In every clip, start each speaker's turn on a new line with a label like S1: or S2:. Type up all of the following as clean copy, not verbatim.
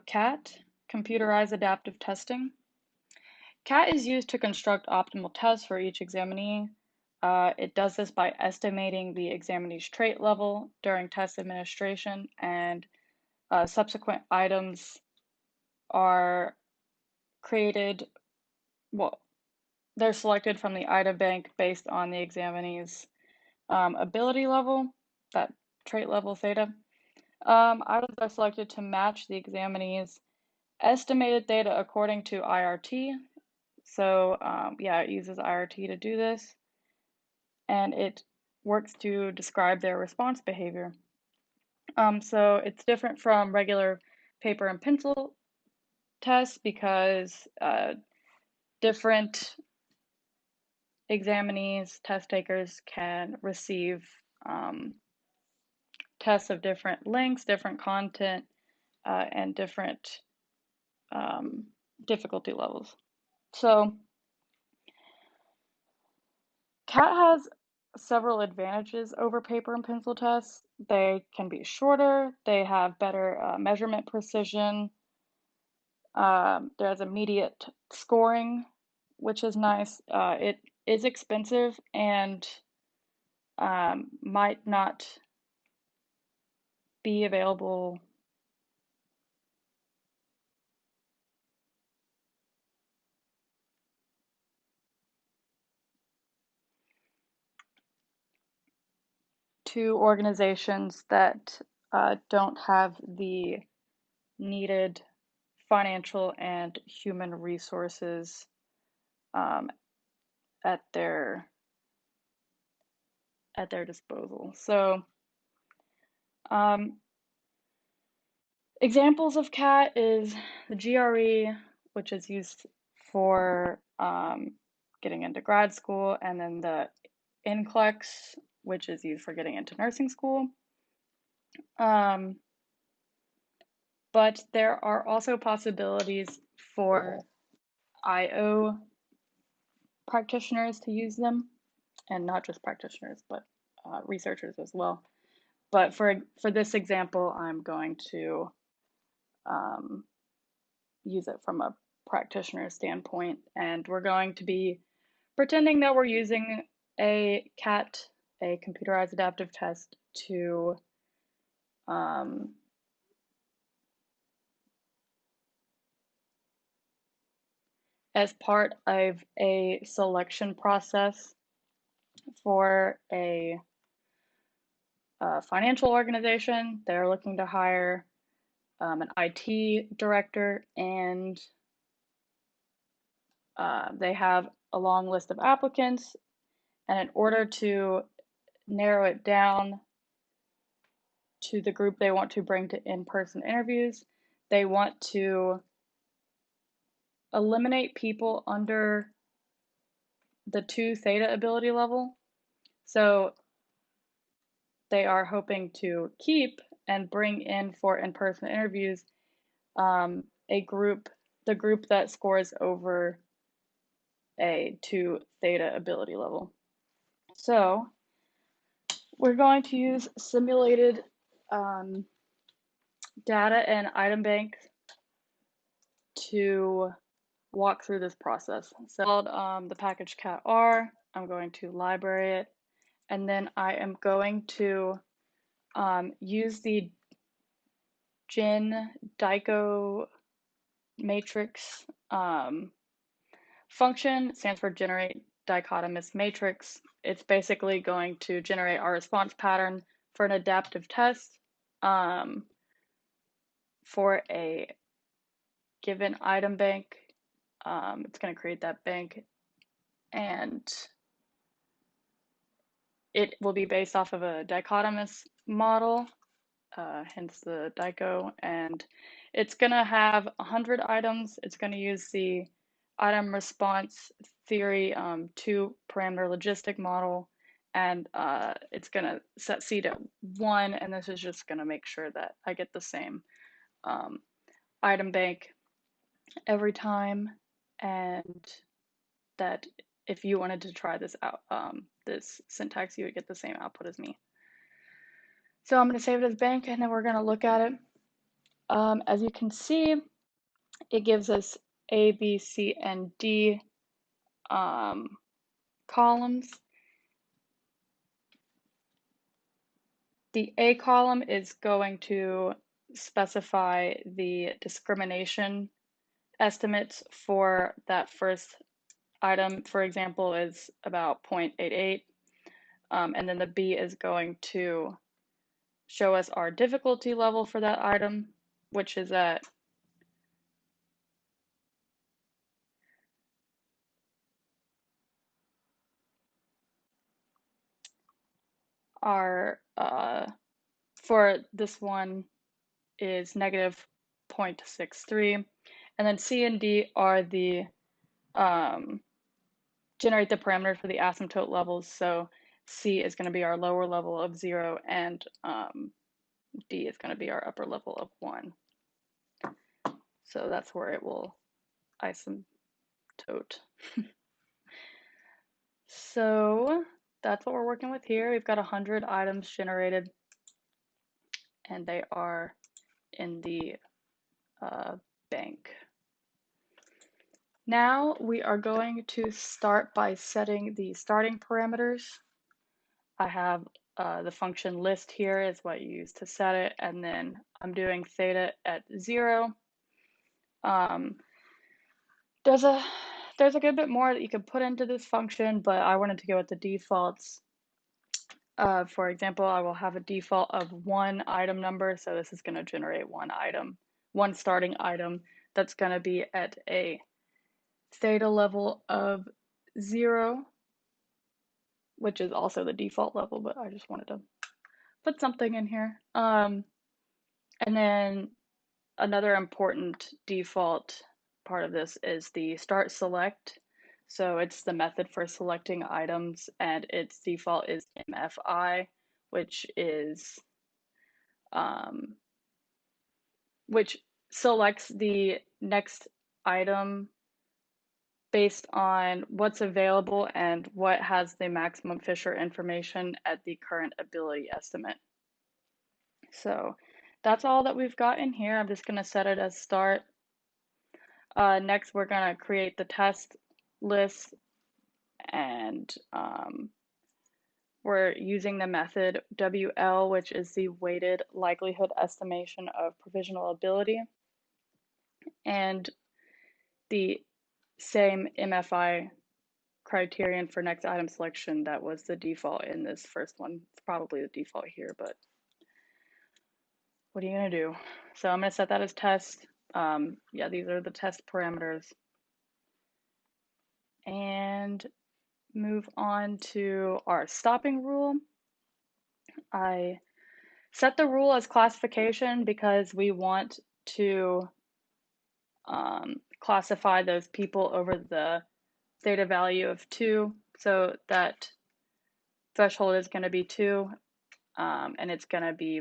S1: CAT, Computerized Adaptive Testing. CAT is used to construct optimal tests for each examinee. It does this by estimating the examinee's trait level during test administration, and subsequent items are created, well, they're selected from the item bank based on the examinee's ability level, that trait level theta. Items are selected to match the examinee's estimated theta according to IRT. So yeah, it uses IRT to do this, and it works to describe their response behavior. So it's different from regular paper and pencil tests because different examinees, test takers can receive tests of different lengths, different content, and different difficulty levels. So CAT has several advantages over paper and pencil tests. They can be shorter, they have better measurement precision, there's immediate scoring, which is nice. It is expensive and might not be available to organizations that don't have the needed financial and human resources at their disposal. So examples of CAT is the GRE, which is used for getting into grad school, and then the NCLEX, which is used for getting into nursing school. But there are also possibilities for IO practitioners to use them, and not just practitioners, but researchers as well. But for this example, I'm going to use it from a practitioner standpoint, and we're going to be pretending that we're using a CAT, a computerized adaptive test, to as part of a selection process for a financial organization. They're looking to hire an IT director, and they have a long list of applicants. And in order to narrow it down to the group they want to bring to in-person interviews, they want to eliminate people under the 2 theta ability level. So they are hoping to keep and bring in for in-person interviews the group that scores over a 2 theta ability level. So we're going to use simulated data and item bank to walk through this process. So the package cat R, I'm going to library it, and then I am going to use the gen_dico matrix function. It stands for generate dichotomous matrix. It's basically going to generate our response pattern for an adaptive test for a given item bank. It's going to create that bank, and it will be based off of a dichotomous model, hence the DICO, and it's going to have 100 items. It's going to use the item response theory 2-parameter logistic model, and it's going to set seed at 1, and this is just going to make sure that I get the same item bank every time, and that if you wanted to try this out, this syntax, you would get the same output as me. So I'm going to save it as bank, and then we're going to look at it. As you can see, it gives us A, B, C, and D columns. The A column is going to specify the discrimination estimates for that first item, for example, is about 0.88. And then the B is going to show us our difficulty level for that item, which is at our, for this one is negative 0.63. And then C and D are the, generate the parameters for the asymptote levels. So C is going to be our lower level of 0, and D is going to be our upper level of 1. So that's where it will asymptote. So that's what we're working with here. We've got 100 items generated, and they are in the bank. Now we are going to start by setting the starting parameters. I have the function list here is what you use to set it, and then I'm doing theta at 0. There's a good bit more that you could put into this function, but I wanted to go with the defaults. For example, I will have a default of 1 item number, so this is going to generate 1 item, 1 starting item that's going to be at a theta level of 0, which is also the default level, but I just wanted to put something in here. And then another important default part of this is the start select. So it's the method for selecting items, and its default is MFI, which is which selects the next item based on what's available and what has the maximum Fisher information at the current ability estimate. So that's all that we've got in here. I'm just going to set it as start. Next, we're going to create the test list, and we're using the method WL, which is the weighted likelihood estimation of provisional ability, and the same MFI criterion for next item selection that was the default in this first one. It's probably the default here, but what are you going to do? So I'm going to set that as test. Yeah, these are the test parameters. And move on to our stopping rule. I set the rule as classification because we want to classify those people over the theta value of 2. So that threshold is going to be 2, and it's going to be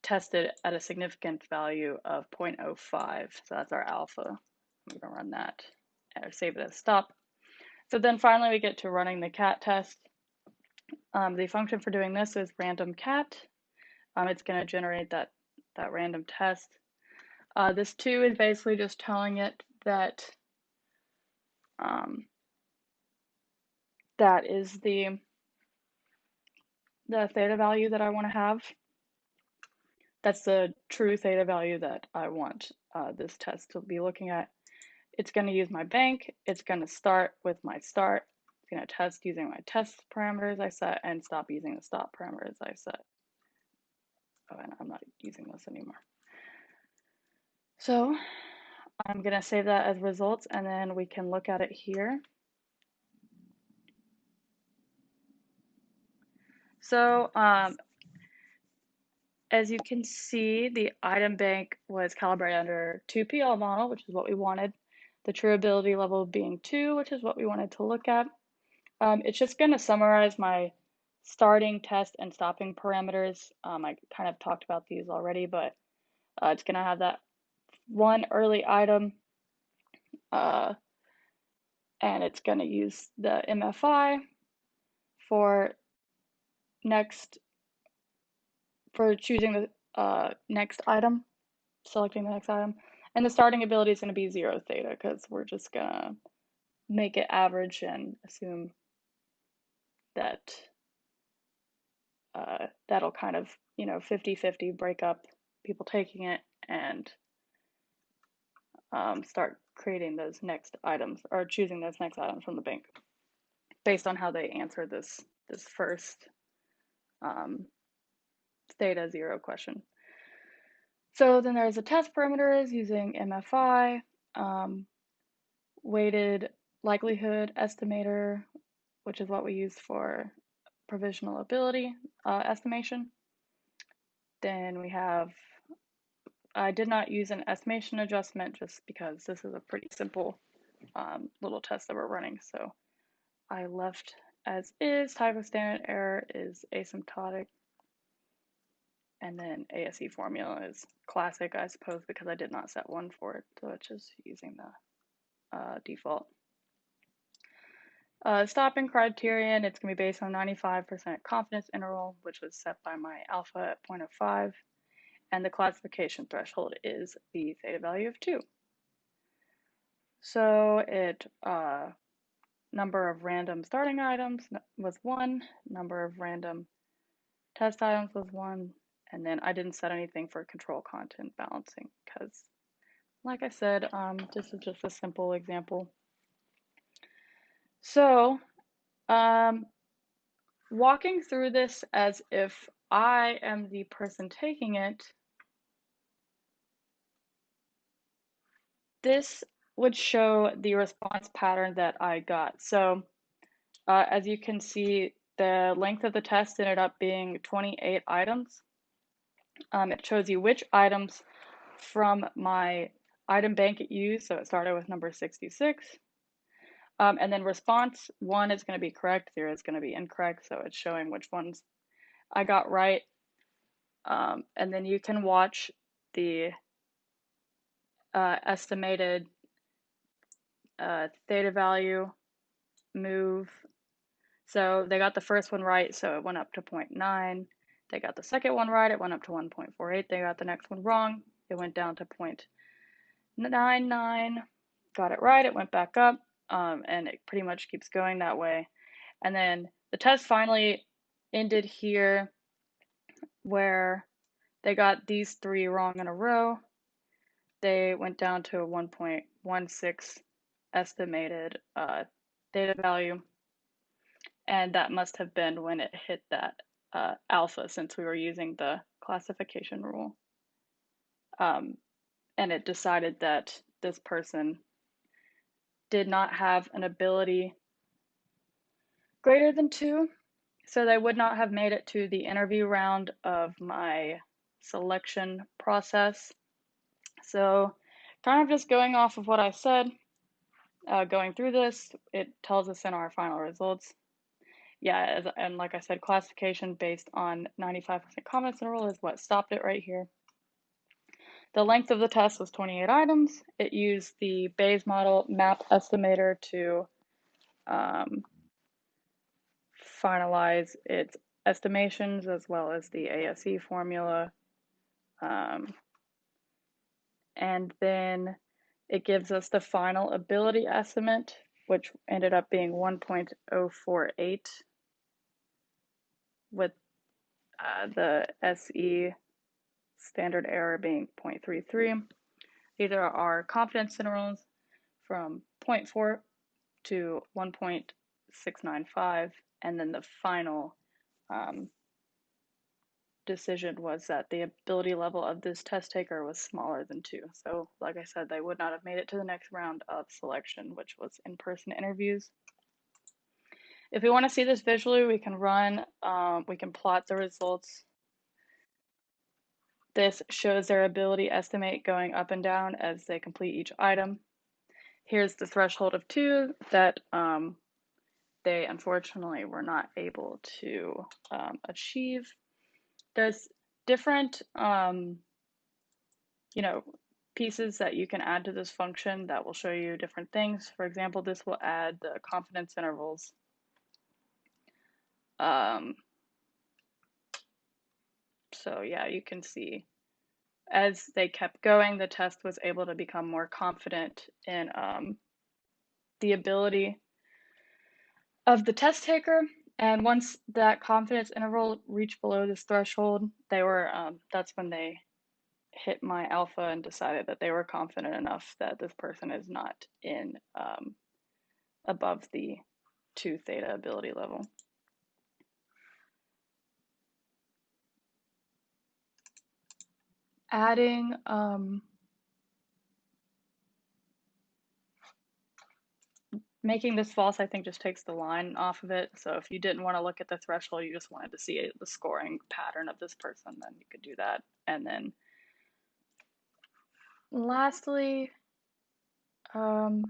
S1: tested at a significant value of 0.05. So that's our alpha. I'm going to run that or save it as stop. So then finally we get to running the cat test. The function for doing this is random cat. It's going to generate that random test. This 2 is basically just telling it that that is the theta value that I want to have. That's the true theta value that I want this test to be looking at. It's going to use my bank. It's going to start with my start. It's going to test using my test parameters I set and stop using the stop parameters I set. Oh, and I'm not using this anymore. So I'm going to save that as results, and then we can look at it here. So as you can see, the item bank was calibrated under 2PL model, which is what we wanted. The true ability level being 2, which is what we wanted to look at. It's just going to summarize my starting, test, and stopping parameters. I kind of talked about these already, but it's going to have that 1 early item, and it's going to use the MFI for choosing the next item. selecting the next item. And the starting ability is going to be 0 theta because we're just going to make it average and assume that that'll kind of, 50-50 break up people taking it and start creating those next items or choosing those next items from the bank based on how they answer this first theta 0 question. So then there's the test parameters using MFI, weighted likelihood estimator, which is what we use for provisional ability estimation. Then we have, I did not use an estimation adjustment just because this is a pretty simple little test that we're running. So I left as is. Type of standard error is asymptotic. And then ASE formula is classic, I suppose, because I did not set one for it. So it's just using the default. Stopping criterion, it's going to be based on 95% confidence interval, which was set by my alpha at 0.05. And the classification threshold is the theta value of 2. So it number of random starting items was 1, number of random test items was 1, and then I didn't set anything for control content balancing because, like I said, this is just a simple example. So walking through this as if I am the person taking it, this would show the response pattern that I got. So as you can see, the length of the test ended up being 28 items. It shows you which items from my item bank it used. So it started with number 66. And then response 1 is going to be correct, 0 is going to be incorrect. So it's showing which ones I got right. And then you can watch the estimated theta value move. So they got the first one right, so it went up to 0.9. They got the second one right, it went up to 1.48. They got the next one wrong, it went down to 0.99. Got it right, it went back up, and it pretty much keeps going that way. And then the test finally ended here where they got these 3 wrong in a row. They went down to a 1.16 estimated theta value. And that must have been when it hit that alpha, since we were using the classification rule. And it decided that this person did not have an ability greater than 2, so they would not have made it to the interview round of my selection process. So kind of just going off of what I said, going through this, it tells us in our final results. Yeah, and like I said, classification based on 95% confidence interval is what stopped it right here. The length of the test was 28 items. It used the Bayes model map estimator to finalize its estimations as well as the ASE formula. And then it gives us the final ability estimate, which ended up being 1.048 with the SE standard error being 0.33. These are our confidence intervals from 0.4 to 1.695, and then the final decision was that the ability level of this test taker was smaller than 2. So like I said, they would not have made it to the next round of selection, which was in-person interviews. If we want to see this visually, we can we can plot the results. This shows their ability estimate going up and down as they complete each item. Here's the threshold of 2 that they unfortunately were not able to achieve. There's different, pieces that you can add to this function that will show you different things. For example, this will add the confidence intervals. So yeah, you can see as they kept going, the test was able to become more confident in the ability of the test taker. And once that confidence interval reached below this threshold, that's when they hit my alpha and decided that they were confident enough that this person is not in above the 2 theta ability level. Adding making this false, I think, just takes the line off of it. So if you didn't want to look at the threshold, you just wanted to see the scoring pattern of this person, then you could do that. And then lastly, the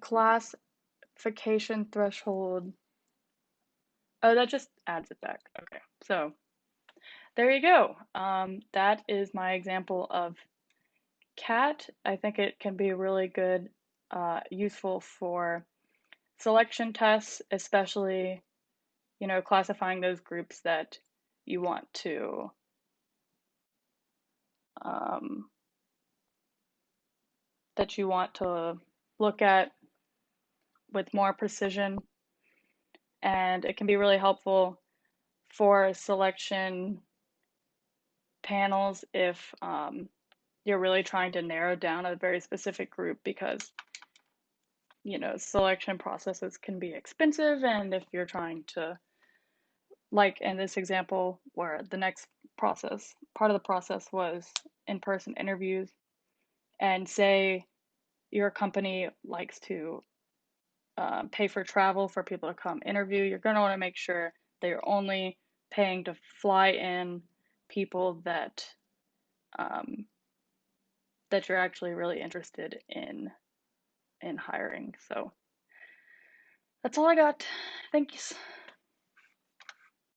S1: classification threshold, oh, that just adds it back. Okay, so there you go. That is my example of CAT. I think it can be really good, useful for selection tests, especially, classifying those groups that you want to look at with more precision. And it can be really helpful for selection panels if you're really trying to narrow down a very specific group, because selection processes can be expensive, and if you're trying to, like in this example where the next part of the process was in-person interviews, and say your company likes to pay for travel for people to come interview, you're going to want to make sure that you're only paying to fly in people that that you're actually really interested in hiring. So that's all I got. Thanks.